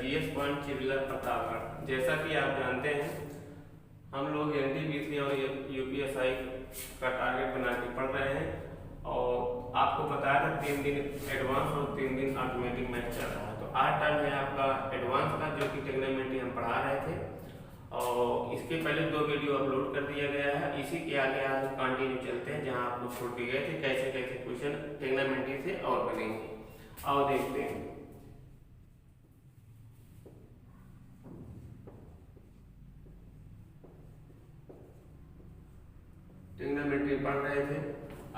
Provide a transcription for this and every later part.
GS point चिरलर Pratapgarh. जैसा कि आप जानते हैं हम लोग एनटीपीसी और यूपीएसआई का टारगेट बना के पढ़ रहे हैं और आपको बताया था 3 दिन एडवांस और 3 दिन ऑटोमेटिक मैथ चल रहा है। तो आज टर्म है आपका एडवांस का, जो कि टेग्नोमेट्री हम पढ़ा रहे थे और इसके पहले 2 वीडियो अपलोड कर दिया गया है। इसी के आगे आज हम कंटिन्यू चलते हैं जहां आप लोग छोड़ के गए थे, कैसे कैसे क्वेश्चन टेग्नोमेट्री से और बनेंगे। आओ देखते हैं। टेग्नोमेट्री पढ़ रहे थे।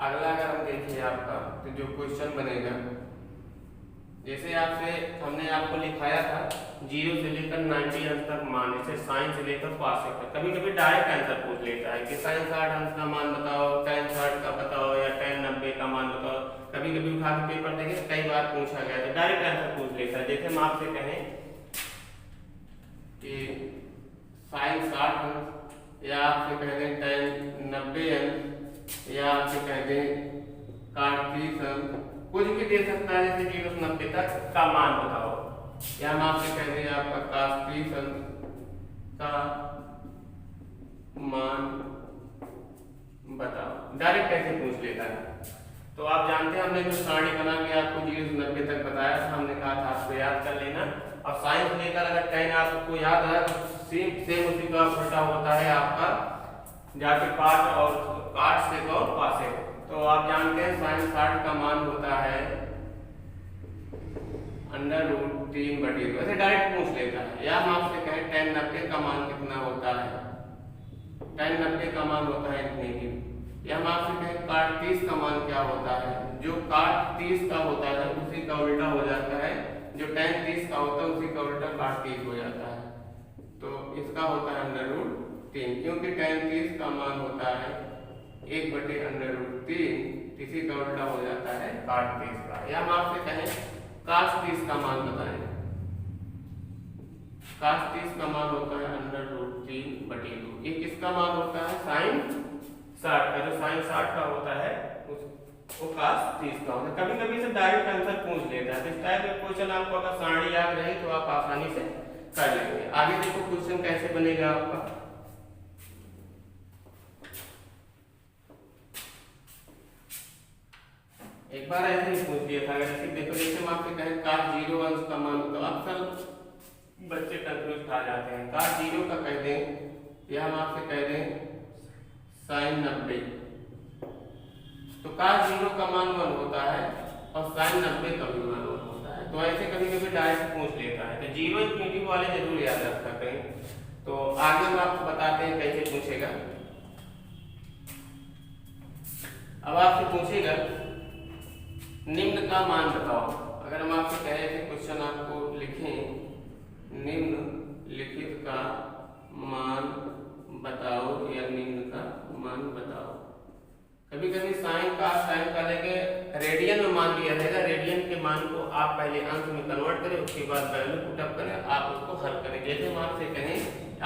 अगला अगर हम देखें आपका तो जो क्वेश्चन बनेगा, जैसे आपसे हमने आपको लिखाया था 0 से लेकर 90 अंक तक मान, जैसे साइन से लेकर पास तक। कभी कभी डायरेक्ट आंसर पूछ लेता है कि साइन 60 अंक का मान बताओ, tan 60 का बताओ या tan 90 का मान बताओ। कभी कभी उठा के पेपर देखे कई बार पूछा गया तो डायरेक्ट आंसर पूछ लेता है। जैसे हम आपसे कहें कि साइन 60 अंक, या आपसे कह दें tan 90 अंक, या आपसे कह दें cot 30 अंक, कुछ भी दे सकता है। जैसे 0 से 90 तक का मान बताओ, या हम आपसे कह दें आपका cos 30 अंक का मान बताओ। डायरेक्ट कैसे पूछ लेता है। तो आप जानते हैं हमने जो सारणी बना के आपको 0 से 90 तक बताया था, हमने कहा था आपको याद कर लेना। और साइन लेकर अगर tan आपको याद आया तो सेम उसी का उल्टा होता है आपका, जाके काट और काट से और पासे। तो आप जानते हैं साइन 60 का मान होता है √3/2। ऐसे डायरेक्ट पूछ लेता है। या हम आपसे कहें tan 90 का मान कितना होता है, tan 90 का मान होता है इतने। या हम आपसे कहें cot 30 का मान क्या होता है, जो cot 30 का होता है उसी का उल्टा हो जाता है, जो tan 30 का होता है उसी का उल्टा cot 30 हो जाता है। तो इसका होता है √3, क्योंकि tan 30 का मान होता है 1/√3, इसी का उल्टा हो जाता है cot 30 का। या हम आपसे कहें cos 30 का मान बताएं, cos 30 का मान होता है √3/2। ये किसका मान होता है, sin 60 का। जो sin 60 का होता है वो cos 30 का होता है। कभी कभी से डायरेक्ट आंसर पूछ लेता है। इस टाइप के क्वेश्चन आपको अगर सारणी याद रहे तो आप आसानी से कर लेंगे। आगे देखो क्वेश्चन कैसे बनेगा आपका। एक बार ऐसे ही पूछ लिया था। अगर देखो, जैसे हम आपसे कहें cos 0 अंश का मान, तो अक्सर बच्चे कंफ्यूज खा जाते हैं। cos 0 का कह दें, या हम आपसे कह दें sin 90, तो cos 0 का मान 1 होता है और sin 90 का भी मान 1 होता है। तो ऐसे कभी कभी डायरेक्ट पूछ लेता है। तो 0 इन्फिनिटी वाले जरूर याद रख सकते हैं। तो आगे हम आपको बताते हैं कैसे पूछेगा। अब आपसे पूछेगा निम्न का मान बताओ। अगर हम आपसे कहे थे क्वेश्चन आपको लिखें निम्नलिखित का मान बताओ या निम्न का मान बताओ। कभी कभी साइन का लेके रेडियन में मान लिया रहेगा। रेडियन के मान को आप पहले अंक में कन्वर्ट करें, उसके बाद वैल्यू पुटअप करें, आप उसको हल करें। जैसे हम आपसे कहें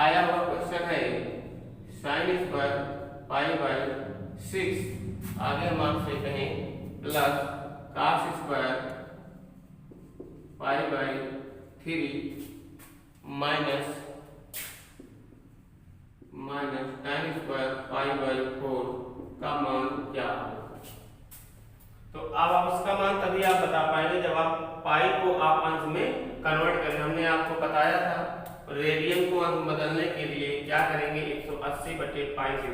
आया हुआ क्वेश्चन है sin² π/6, आगे हम आपसे कहें प्लस cos² π/3 माइनस tan² π/4 का मान क्या होगा। तो अब आप इसका मान तभी आप बता पाएंगे जब आप पाई को आप अंश में कन्वर्ट करें। हमने आपको बताया था रेडियन को अंश बदलने के लिए क्या करेंगे, 180/π से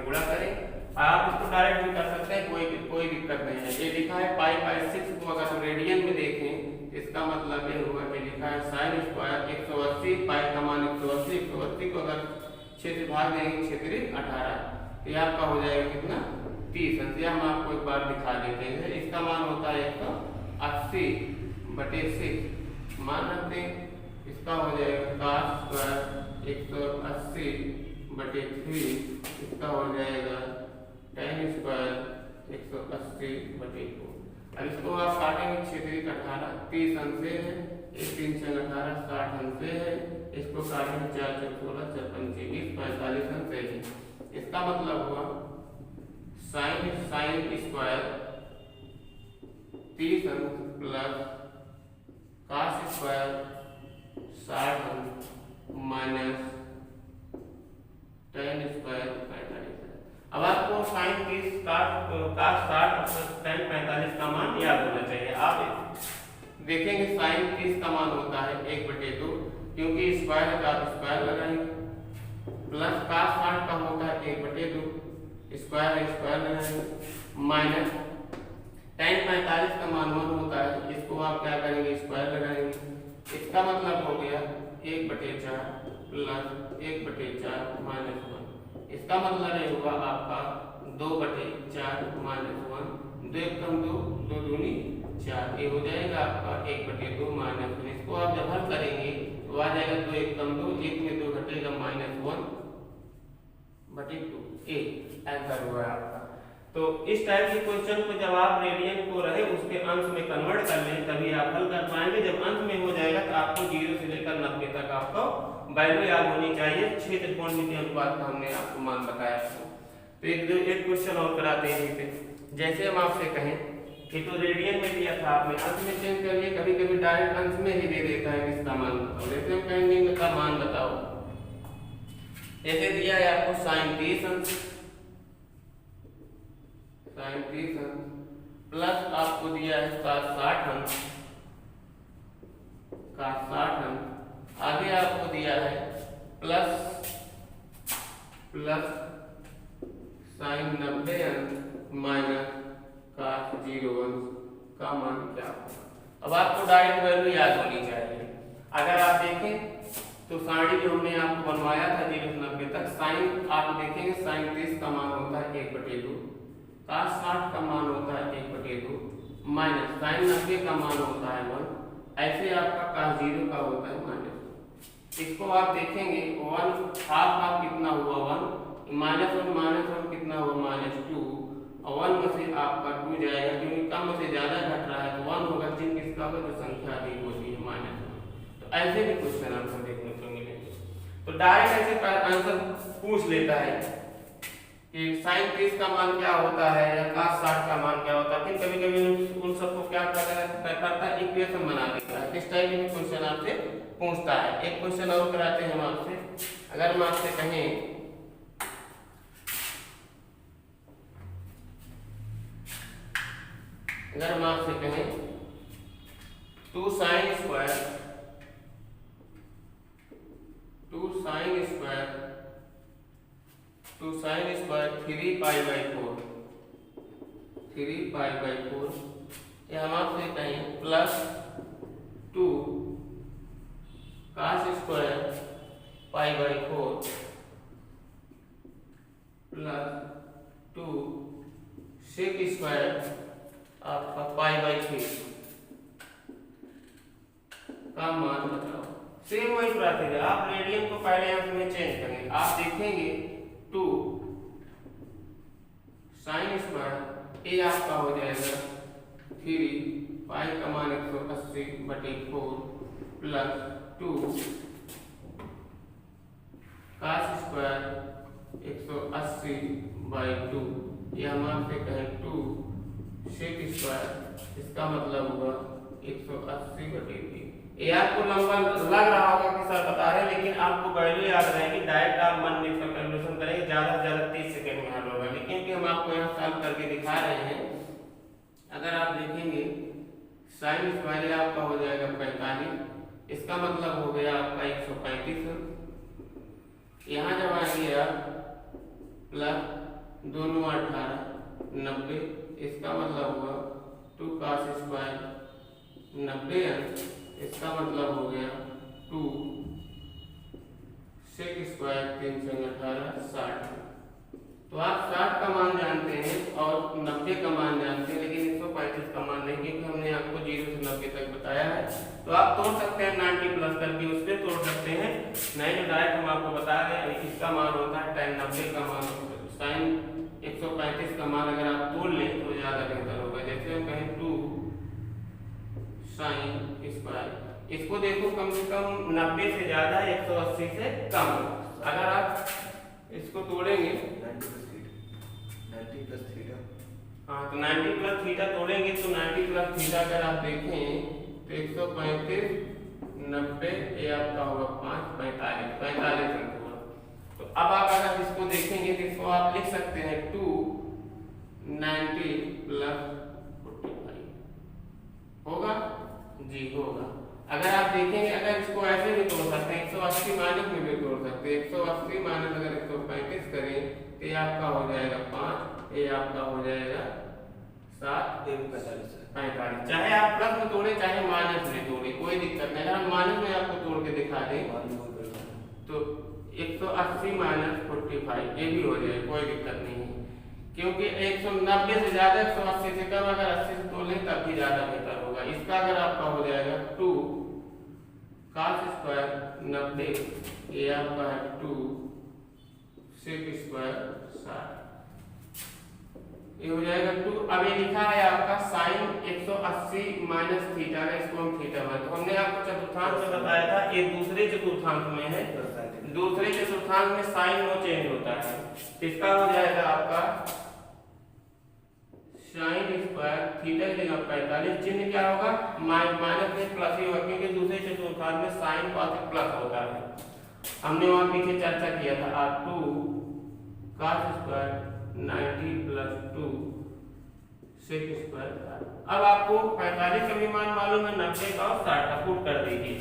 गुणा करें। आप इसको डायरेक्ट भी कर सकते हैं, कोई दिक्कत नहीं है। ये लिखा है π/6 को अगर हम रेडियन में देखें, इसका मतलब ये हुआ कि लिखा है sin² 180, पाई का मान 180 को अगर 6 से भाग देंगे 6 × 18, तो आपका हो जाएगा कितना, 30 अंश। हम आपको एक बार दिखा देते हैं। इसका मान होता है 180/6 मान रखते हैं। इसका हो जाएगा cos² 180/3, इसका हो जाएगा tan² 180/2। अब इसको आप काटेंगे 6 × 18, 30 अंश है, 1 3 6 18 60 अंश है। इसको काटेंगे 4 4 16 4 5 20 45 अंश है। इसका मतलब हुआ sin² 30 अंश प्लस cos² 60 अंश माइनस tan स्क्वायर 45। अब आपको साइन 30 का 60 tan 45 का मान याद होना चाहिए। आप देखेंगे साइन 30 का मान होता है 1/2, क्योंकि स्क्वायर का स्क्वायर लगाएंगे, प्लस cos 60 का होता है 1/2, स्क्वायर है स्क्वायर लगाएंगे, माइनस tan 45 का मान 1 होता है, इसको आप क्या करेंगे स्क्वायर लगाएंगे। इसका मतलब हो गया 1/4 प्लस 1/4 माइनस 1। इसका मतलब ये होगा आपका 2/4 माइनस 1, 2 कम 2, 2 दूनी 4, ये हो जाएगा आपका 1/2 माइनस 1। इसको आप जब हल करेंगे तो आ जाएगा 2 1 कम 2, 1 में 2 घटेगा -1/2, ये आंसर हुआ आपका। तो इस टाइप के क्वेश्चन को जब आप रेडियन को रहे उसके अंश में कन्वर्ट कर लें तभी आप हल कर पाएंगे। जब अंश में हो जाएगा तो आपको 0 से लेकर 90 तक आपको वैल्यू याद होनी चाहिए। 6 त्रिकोणमितीय अनुपात का हमने आपको मान बताया था। तो एक क्वेश्चन और कराते हैं इसे। जैसे हम आपसे कहें कि तो रेडियन में दिया था, आपने अंश में चेंज कर लिया, कभी कभी डायरेक्ट अंश में ही दे देता है इसका मान बताओ। जैसे हम कहेंगे इसका मान बताओ, जैसे दिया है आपको साइन 30 अंश प्लस आपको दिया है cos 60 अंश, आगे आपको दिया है प्लस साइन 90 अंश माइनस cos 0 अंश का मान क्या होगा। अब आपको डायरेक्ट वैल्यू याद होनी चाहिए। अगर आप देखें तो सारणी जो हमने आपको बनवाया था 0 से 90 तक, साइन आप देखेंगे साइन 30 का मान होता है 1/2, cos 60 का मान होता है 1/2, माइनस साइन 90 का मान होता है 1, ऐसे आपका cos 0 का होता है -1। इसको आप देखेंगे 1 हाफ कितना हुआ 1, -1 कितना हुआ -2, और 1 में से आपका 2 जाएगा, क्योंकि कम से ज्यादा घट रहा है तो 1 होगा, जिन किसका होगा जो संख्या अधिक होती है -1। तो ऐसे भी क्वेश्चन आंसर देखने को मिलेंगे। तो डायरेक्ट ऐसे आंसर पूछ लेता है कि साइन 30 का मान क्या होता है या cos 60 का मान क्या होता है, फिर कभी कभी उन सबको क्या करता है इक्वेशन बना देता है। इस टाइप में क्वेश्चन आपसे पूछता है। एक क्वेश्चन और कराते हैं हम आपसे। अगर हम आपसे कहें कहें 2 sin स्क्वायर 3π/4 या हम आपसे कहें plus 2 cos square π/4 plus 2 sec square आपका π/3 का मान बताओ। सेम वही बात है, आप रेडियन को पहले अंश में चेंज करेंगे। आप देखेंगे 2 sin स्क्वायर ये आपका हो जाएगा 3 पाई का मान 180/4 प्लस 2 cos स्क्वायर 180/2, या हम आपसे कहें 2 sec स्क्वायर, इसका मतलब हुआ 180/3। ये आपको लंबा लग रहा होगा कि सर बता रहे हैं, लेकिन आपको वैल्यू याद रहेगी। डायरेक्ट आप मन में इसका कैलकुलेशन करेंगे, ज्यादा से ज्यादा 30 सेकंड में हल होगा, लेकिन कि हम आपको यहाँ सॉल्व करके दिखा रहे हैं। अगर आप देखेंगे साइन स्क्वायर आपका हो जाएगा 45, इसका मतलब हो गया आपका 135। यहाँ जब आएंगे आप प्लस दोनों 18 90, इसका मतलब हुआ 2 cos स्क्वायर 90 अंश, इसका मतलब हो गया 2 sec स्क्वायर 318 60। तो आप 60 का मान जानते हैं और 90 का मान जानते हैं, लेकिन 135 का मान नहीं, क्योंकि हमने आपको 0 से 90 तक बताया है। तो आप तोड़ सकते हैं 90 प्लस करके, उस पर तोड़ सकते हैं। नहीं तो डायरेक्ट हम आपको बता रहे हैं इसका मान होता है tan 90 का मान, साइन 135 का मान अगर आप तोड़ लें तो ज्यादा बेहतर होगा। जैसे हम कहें 2 sin स्क्वायर, इसको देखो कम से कम 90 से ज्यादा 180 से कम। अगर आप इसको तोड़ेंगे 90 प्लस थीटा, हाँ तो 90 प्लस थीटा तोड़ेंगे तो 90 प्लस थीटा अगर आप देखें तो 135 90, ये आपका होगा 5, 45, 45 अंक हुआ। तो अब आप अगर इसको देखेंगे तो इसको आप लिख सकते हैं 290 प्लस 45 होगा जी, होगा। अगर आप देखेंगे, अगर इसको ऐसे भी तोड़ सकते हैं, 180 माइनस में भी तोड़ सकते हैं। 180 माइनस अगर 135 करें तो ये आपका हो जाएगा 5, ये आपका हो जाएगा 7, 45। चाहे आप प्लस में तोड़े चाहे माइनस में तोड़े, कोई दिक्कत नहीं। अगर हम माइनस में आपको तोड़ के दिखा दें तो 180 माइनस 45 ये भी हो जाए, कोई दिक्कत नहीं है। क्योंकि 190 से ज्यादा 180 से कम, अगर 80 से तोड़ लें तब भी ज्यादा बेहतर होगा। इसका अगर आपका हो जाएगा 2 cos स्क्वायर 90, ये आपका है 2 sec स्क्वायर 60, ये हो जाएगा 2। अब ये लिखा है आपका साइन 180 माइनस थीटा का, इसको हम थीटा मान, तो हमने आपको चतुर्थांश में बताया था ये दूसरे चतुर्थांश में है। दूसरे चतुर्थांश में साइन नो चेंज होता है। इसका हो जाएगा आपका साइन स्क्वायर थीटा की जगह 45, चिन्ह क्या होगा माइनस में प्लस ही होगा, क्योंकि दूसरे चतुर्थांश में साइन कॉस प्लस होता है। हमने वहां पीछे चर्चा किया था। आप 2 cos square 90 plus 2 sec square. अब आपको 45 का भी मान मालूम है, 90 का और 60 का पुट कर दीजिए।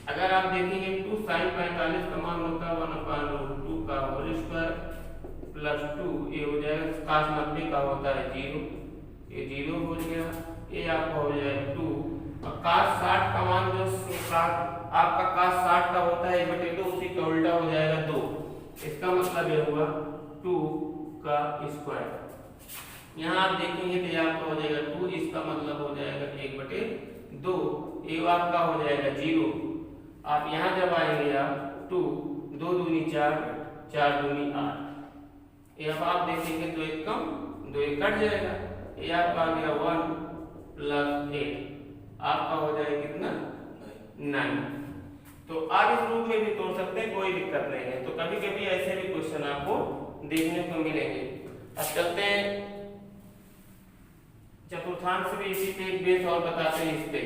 अगर आप देखेंगे 2 sin 45 का मान होता है 1/2 का होल स्क्वायर प्लस 2, ये हो जाएगा cos 90 का होता है 0, ये 0 हो गया, ये आपका हो जाएगा 2। और cos 60 का मान जो आपका cos 60 का होता है 1/2, उसी का उल्टा हो जाएगा 2। इसका मतलब ये हुआ 2 का स्क्वायर। यहाँ आप देखेंगे तो ये आपका हो जाएगा 2, इसका मतलब हो जाएगा 1/2, ये आपका हो जाएगा 0। आप यहाँ जब आएंगे आप 2 2 दूनी 4, 4 दूनी 8, ये अब आप देखेंगे 2 1 कम 2 1 कट जाएगा, ये आपका आ गया 1 प्लस 8, आपका हो जाएगा कितना 9। तो आप इस रूप में भी तोड़ सकते हैं, कोई दिक्कत नहीं है। तो कभी कभी ऐसे भी क्वेश्चन आपको देखने को मिलेंगे। अब चलते हैं चतुर्थांश से भी इसी पे एक बेस और बताते हैं। इस पे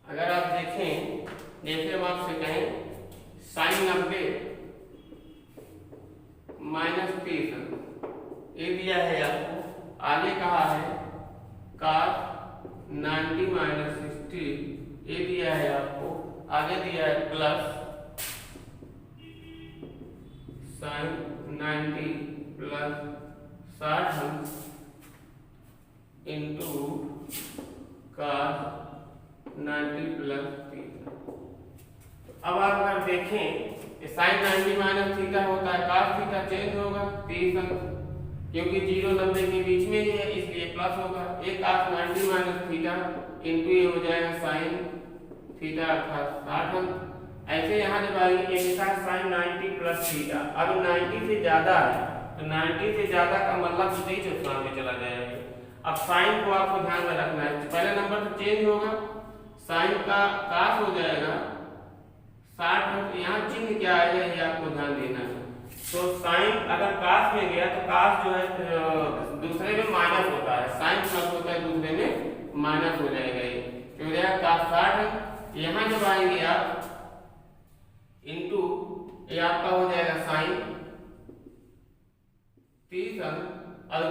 अगर आप देखें, जैसे हम आपसे कहें साइन 90 माइनस 30 ये दिया है आपको, आगे कहा है cos 90 माइनस 60 ये दिया है आपको, आगे दिया है plus sign 90 plus 60 into cos 90 plus 30। अब आप अगर देखें साइन 90 माइनस थीटा होता है, cos थीटा चेंज होगा 30 अंक, क्योंकि 0 90 के बीच में ही है इसलिए प्लस होगा। एक cos 90 माइनस थीटा इंटू ये हो जाएगा साइन थीटा अर्थात 60 अंक। ऐसे यहाँ जब आएंगे एक साथ साइन 90 प्लस थीटा, अब 90 से ज्यादा है तो 90 से ज्यादा का मतलब दूसरे चतुर्थांश में चला जाएगा। अब साइन को आपको ध्यान में रखना है, पहले नंबर तो चेंज होगा, साइन का cos हो जाएगा 60 अंक, यहाँ चिन्ह क्या आएगा ये आपको ध्यान देना है। तो साइन अगर cos में गया तो cos जो है दूसरे में माइनस होता है, साइन प्लस होता है दूसरे में माइनस हो जाएगा, ये तो हो जाएगा cos 60 अंक। यहाँ जब आएंगे आप इंटू ये आपका हो जाएगा साइन 30 अंक, और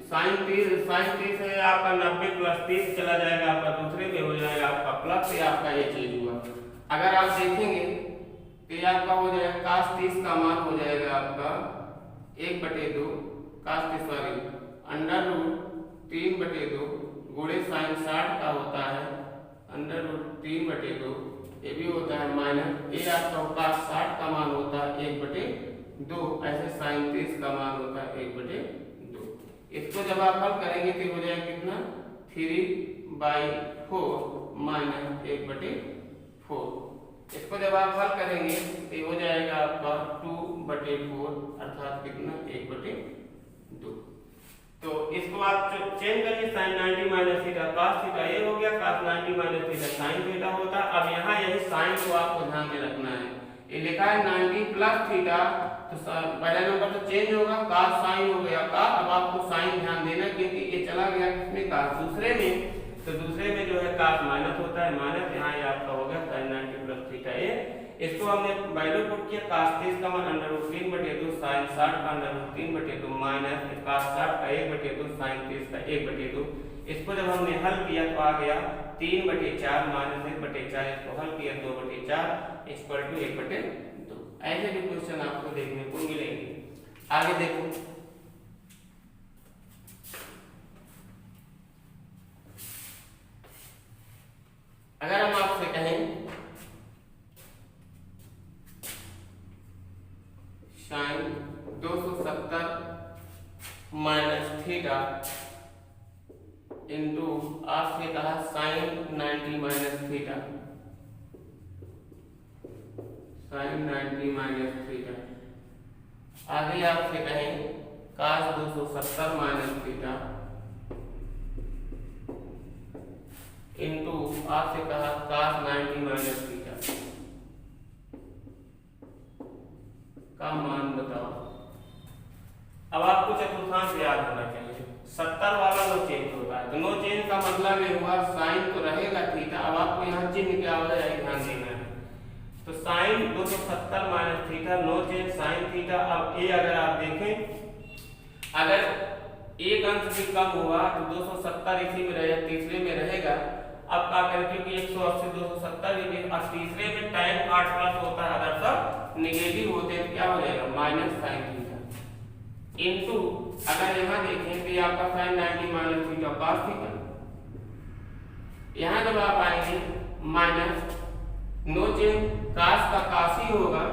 साइन 30 है आपका 90 प्लस 30 चला जाएगा, आपका दूसरे में हो जाएगा आपका प्लस, ये आपका ये चीज हुआ। अगर आप देखेंगे तो ये आपका हो जाएगा cos 30 का मान हो जाएगा आपका 1/2 cos 30 सॉरी अंडर रूट 3/2 गुणे साइन 60 का होता है अंडर रूट 3/2, ये भी होता है माइनस, ये आपका cos 60 का मान होता है 1/2, ऐसे साइन 30 का मान होता है 1/2। इसको जब आप हल करेंगे तो हो जाएगा कितना 3/4 माइनस 1/4। इसको जब आप हल करेंगे तो हो जाएगा आपका 2/4 अर्थात कितना 1/2। तो इसको आप चेंज करिए, sine 90 minus theta cos theta ये हो गया, cos 90 minus theta sine theta होता। अब यहाँ यही साइन को आपको ध्यान में रखना है, ये लिखा है 90 प्लस थीटा, तो पहला नंबर तो चेंज होगा, cos sin हो गया का। अब आपको साइन ध्यान देना क्योंकि ये चला गया किसमें cos दूसरे में, तो दूसरे में जो है cos माइनस होता है माइनस, यहाँ ये आपका हो गया sin 90 प्लस थीटा। ये इसको हमने वैल्यू पुट किया, cos 30 का मान √3/2 sin 60 का √3/2 माइनस cos 60 का 1/2 sin 30 का 1/2। इसको जब हमने हल किया तो आ गया 3/4 माइनस 1/4, इसको हल किया 2/4 इक्वल टू 1/2। ऐसे भी क्वेश्चन आपको देखने को मिलेंगे। आगे देखो, अगर हम आपसे कहें sin 270 माइनस थीटा इंटू आपसे कहा sin 90 minus theta, sin 90 minus theta. आगे आपसे कहें cos 270 माइनस थीटा इंटू आपसे कहा cos 90 माइनस थीटा का मान बताओ। अब आपको चतुर्थांश याद होना चाहिए, 70 वाला नो चेंज होता है, तो नो चेंज का मतलब ये हुआ साइन तो रहेगा थीटा। अब आपको यहाँ चिन्ह क्या हो जाएगा ध्यान देना है, तो sine 270 minus theta no change sine theta. अब ये अगर आप देखें, अगर एक अंश भी कम हुआ तो 270 इसी में रहेगा, तीसरे में रहेगा। अब क्या करें, क्योंकि 180 270 और तीसरे में tan 8 प्लस होता है, अगर सब नेगेटिव होते हैं क्या हो जाएगा माइनस साइन थीटा इनटू, अगर यहाँ देखें तो आपका sin 90 minus theta cos theta. यहाँ जब आप आएंगे माइनस नो चेंज cos का cos ही होगा।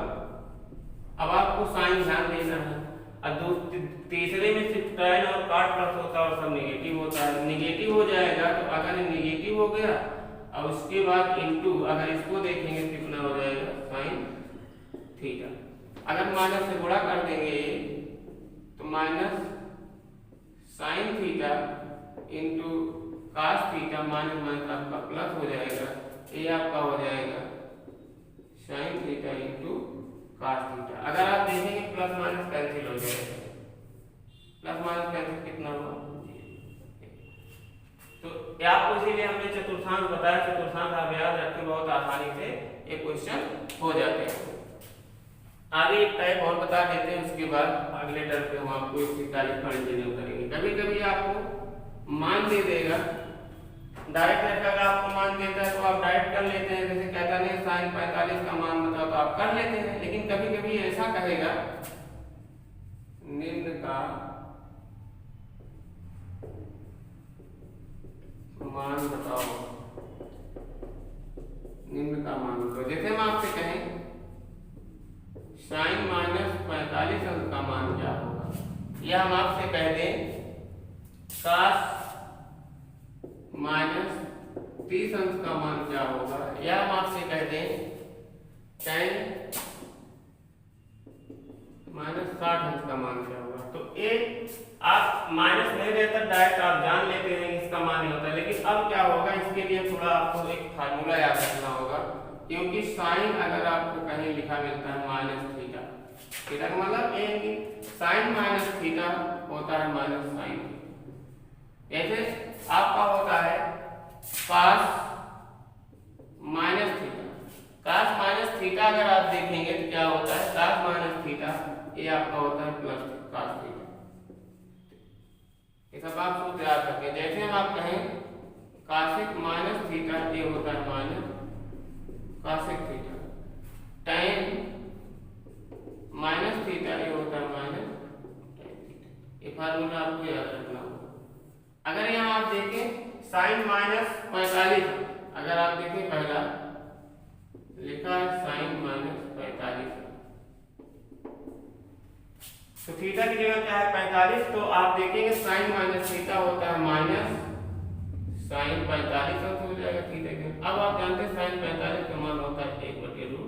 अब आपको साइन ध्यान देना है, और तीसरे में सिर्फ tan और cot प्लस होता है और सब नेगेटिव होता है, नेगेटिव हो जाएगा। तो अगर नेगेटिव हो गया और उसके बाद इनटू, अगर इसको देखेंगे कितना हो जाएगा sin थीटा। अगर माइनस से गुणा कर देंगे तो minus sin theta into cos theta minus minus आपका प्लस हो जाएगा, ये आपका हो जाएगा sin theta into cos theta. अगर आप देखेंगे प्लस माइनस कैंसिल हो जाएगा, प्लस माइनस कैंसिल कितना हुआ, तो आपको इसीलिए हमने चतुर्थांश बताया। चतुर्थांश आप याद रखें, बहुत आसानी से ये क्वेश्चन हो जाते हैं। आगे एक टाइप और बता देते हैं, उसके बाद अगले टर्म पे हम आपको इसकी तारीफ कंटिन्यू करेंगे। कभी कभी आपको मान दे देगा, डायरेक्ट रखेगा, आपको मान देता है तो आप डायरेक्ट कर लेते हैं, जैसे कहता नहीं sin 45 का मान बताओ तो आप कर लेते हैं। लेकिन कभी कभी ऐसा कहेगा निम्न का मान बताओ, निम्न का मान बताओ। जैसे हम आपसे कहें sin माइनस 45 अंश का मान क्या होगा, या हम आपसे कह दें cos माइनस 30 अंश का मान क्या होगा, या हम आपसे कह दें tan माइनस 60 अंश का मान क्या होगा। तो एक आप माइनस नहीं रहता, डायरेक्ट आप जान लेते हैं इसका मान ही होता है। लेकिन अब क्या होगा, इसके लिए थोड़ा आपको एक फार्मूला याद रखना होगा, क्योंकि साइन अगर आपको कहीं लिखा मिलता है माइनस थीटा, थीटा का मतलब ये कि साइन माइनस थीटा होता है माइनस साइन थीटा। ऐसे आपका होता है cos minus theta, cos minus theta अगर आप देखेंगे तो क्या होता है cos माइनस थीटा, ये आपका होता है प्लस cos थीटा। ये सब आप सूत्र याद रखें। जैसे हम आप कहें cosec माइनस थीटा, ये होता है minus cosec theta, tan minus theta, ये होता है माइनस tan थीटा। ये फार्मूला आपको याद रखना होगा। अगर यहाँ आप देखें sin माइनस 45, अगर आप देखें पहला लिखा है sin माइनस 45, तो थीटा की जगह क्या है 45, तो आप देखेंगे sin माइनस थीटा होता है माइनस sin 45 अंश हो जाएगा थीटा के। अब आप जानते हैं sin 45 का मान होता है 1/√।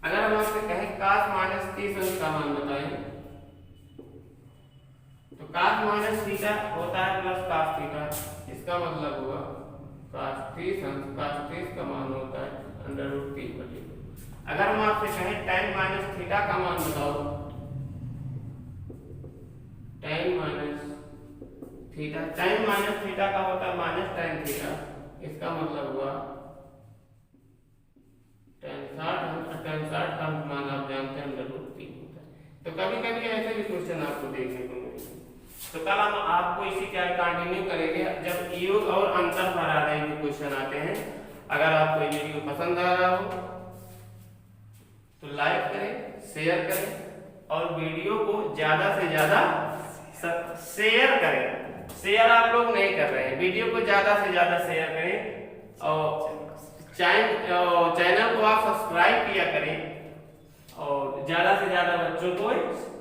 अगर हम आपसे कहें cos माइनस 30 अंश का मान बताएं, तो cos माइनस थीटा होता है प्लस cos थीटा, इसका मतलब हुआ cos 30 अंश, cos 30 का मान होता है √3/2। अगर हम आपसे कहें tan माइनस थीटा का मान बताओ, tan माइनस थीटा का होता है माइनस tan थीटा, इसका मतलब हुआ tan 60 का मान आप जानते हैं √3 होता है। तो कभी कभी ऐसे भी क्वेश्चन आपको देखने को मिलेंगे। तो कल हम आपको इसी क्या कंटिन्यू करेंगे जब योग और अंतर पर आधारित क्वेश्चन आते हैं। अगर आपको ये वीडियो पसंद आ रहा हो तो लाइक करें, शेयर करें और वीडियो को ज्यादा से ज्यादा शेयर करें। शेयर आप लोग नहीं कर रहे हैं, वीडियो को ज्यादा से ज्यादा शेयर करें और चैनल को आप सब्सक्राइब किया करें और ज्यादा से ज्यादा बच्चों को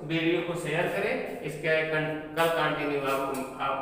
वीडियो को शेयर करें। इसके कल कंटिन्यू आप